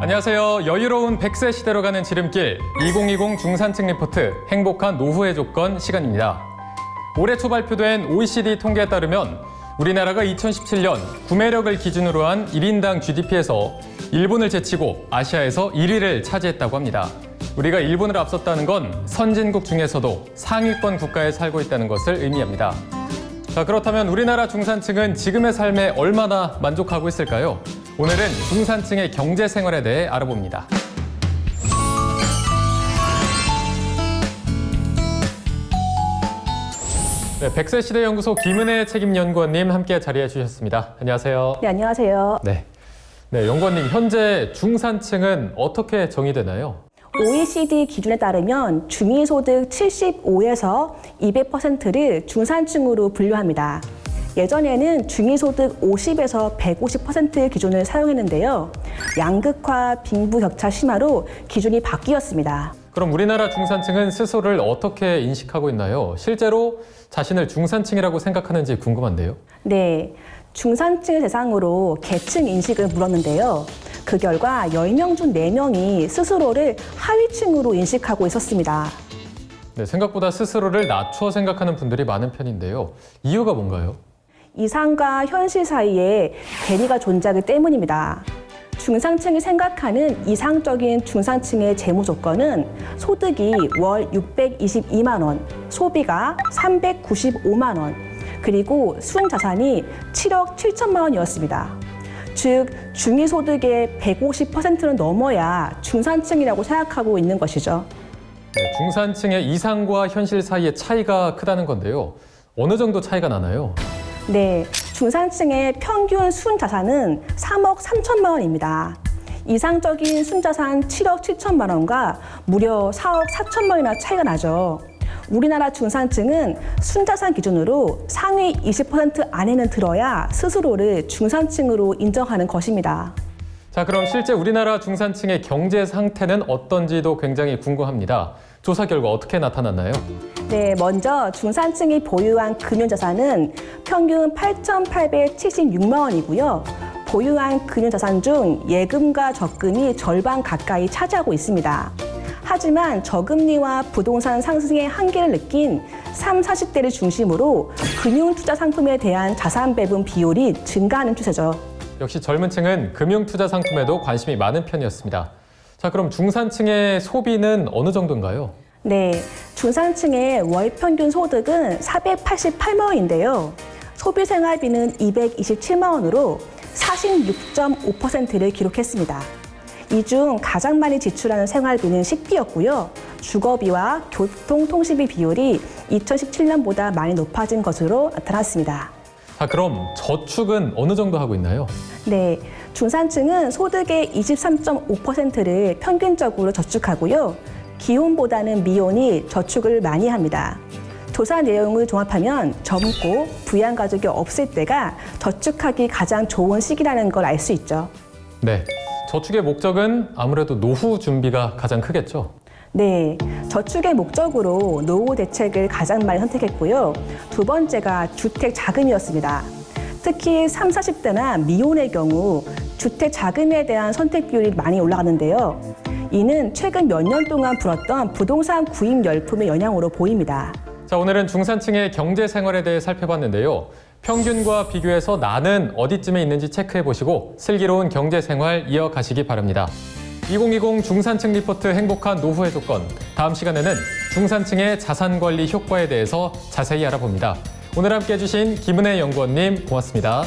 안녕하세요. 여유로운 100세 시대로 가는 지름길 2020 중산층 리포트 행복한 노후의 조건 시간입니다. 올해 초 발표된 OECD 통계에 따르면 우리나라가 2017년 구매력을 기준으로 한 1인당 GDP에서 일본을 제치고 아시아에서 1위를 차지했다고 합니다. 우리가 일본을 앞섰다는 건 선진국 중에서도 상위권 국가에 살고 있다는 것을 의미합니다. 자, 그렇다면 우리나라 중산층은 지금의 삶에 얼마나 만족하고 있을까요? 오늘은 중산층의 경제 생활에 대해 알아봅니다. 네, 100세 시대 연구소 김은혜 책임연구원님 함께 자리해 주셨습니다. 안녕하세요. 네, 안녕하세요. 네, 연구원님, 현재 중산층은 어떻게 정의되나요? OECD 기준에 따르면 중위소득 75에서 200%를 중산층으로 분류합니다. 예전에는 중위소득 50에서 150% 기준을 사용했는데요. 양극화, 빈부격차 심화로 기준이 바뀌었습니다. 그럼 우리나라 중산층은 스스로를 어떻게 인식하고 있나요? 실제로 자신을 중산층이라고 생각하는지 궁금한데요. 네, 중산층을 대상으로 계층 인식을 물었는데요. 그 결과 10명 중 4명이 스스로를 하위층으로 인식하고 있었습니다. 네, 생각보다 스스로를 낮춰 생각하는 분들이 많은 편인데요. 이유가 뭔가요? 이상과 현실 사이에 괴리가 존재하기 때문입니다. 중산층이 생각하는 이상적인 중산층의 재무 조건은 소득이 월 622만 원, 소비가 395만 원, 그리고 순자산이 7억 7천만 원이었습니다. 즉, 중위소득의 150%는 넘어야 중산층이라고 생각하고 있는 것이죠. 네, 중산층의 이상과 현실 사이의 차이가 크다는 건데요. 어느 정도 차이가 나나요? 네, 중산층의 평균 순자산은 3억 3천만 원입니다. 이상적인 순자산 7억 7천만 원과 무려 4억 4천만 원이나 차이가 나죠. 우리나라 중산층은 순자산 기준으로 상위 20% 안에는 들어야 스스로를 중산층으로 인정하는 것입니다. 자, 그럼 실제 우리나라 중산층의 경제 상태는 어떤지도 굉장히 궁금합니다. 조사 결과 어떻게 나타났나요? 네, 먼저 중산층이 보유한 금융자산은 평균 8,876만 원이고요. 보유한 금융자산 중 예금과 적금이 절반 가까이 차지하고 있습니다. 하지만 저금리와 부동산 상승의 한계를 느낀 30, 40대를 중심으로 금융투자 상품에 대한 자산 배분 비율이 증가하는 추세죠. 역시 젊은 층은 금융투자 상품에도 관심이 많은 편이었습니다. 자, 그럼 중산층의 소비는 어느 정도인가요? 네, 중산층의 월 평균 소득은 488만 원인데요. 소비 생활비는 227만 원으로 46.5%를 기록했습니다. 이 중 가장 많이 지출하는 생활비는 식비였고요. 주거비와 교통통신비 비율이 2017년보다 많이 높아진 것으로 나타났습니다. 자, 그럼 저축은 어느 정도 하고 있나요? 네, 중산층은 소득의 23.5%를 평균적으로 저축하고요. 기혼보다는 미혼이 저축을 많이 합니다. 조사 내용을 종합하면 젊고 부양 가족이 없을 때가 저축하기 가장 좋은 시기라는 걸 알 수 있죠. 네, 저축의 목적은 아무래도 노후 준비가 가장 크겠죠? 네, 저축의 목적으로 노후 대책을 가장 많이 선택했고요. 두 번째가 주택 자금이었습니다. 특히 30, 40대나 미혼의 경우 주택 자금에 대한 선택 비율이 많이 올라가는데요. 이는 최근 몇 년 동안 불었던 부동산 구입 열풍의 영향으로 보입니다. 자, 오늘은 중산층의 경제 생활에 대해 살펴봤는데요. 평균과 비교해서 나는 어디쯤에 있는지 체크해보시고 슬기로운 경제 생활 이어가시기 바랍니다. 2020 중산층 리포트 행복한 노후의 조건. 다음 시간에는 중산층의 자산 관리 효과에 대해서 자세히 알아봅니다. 오늘 함께 해주신 김은혜 연구원님 고맙습니다.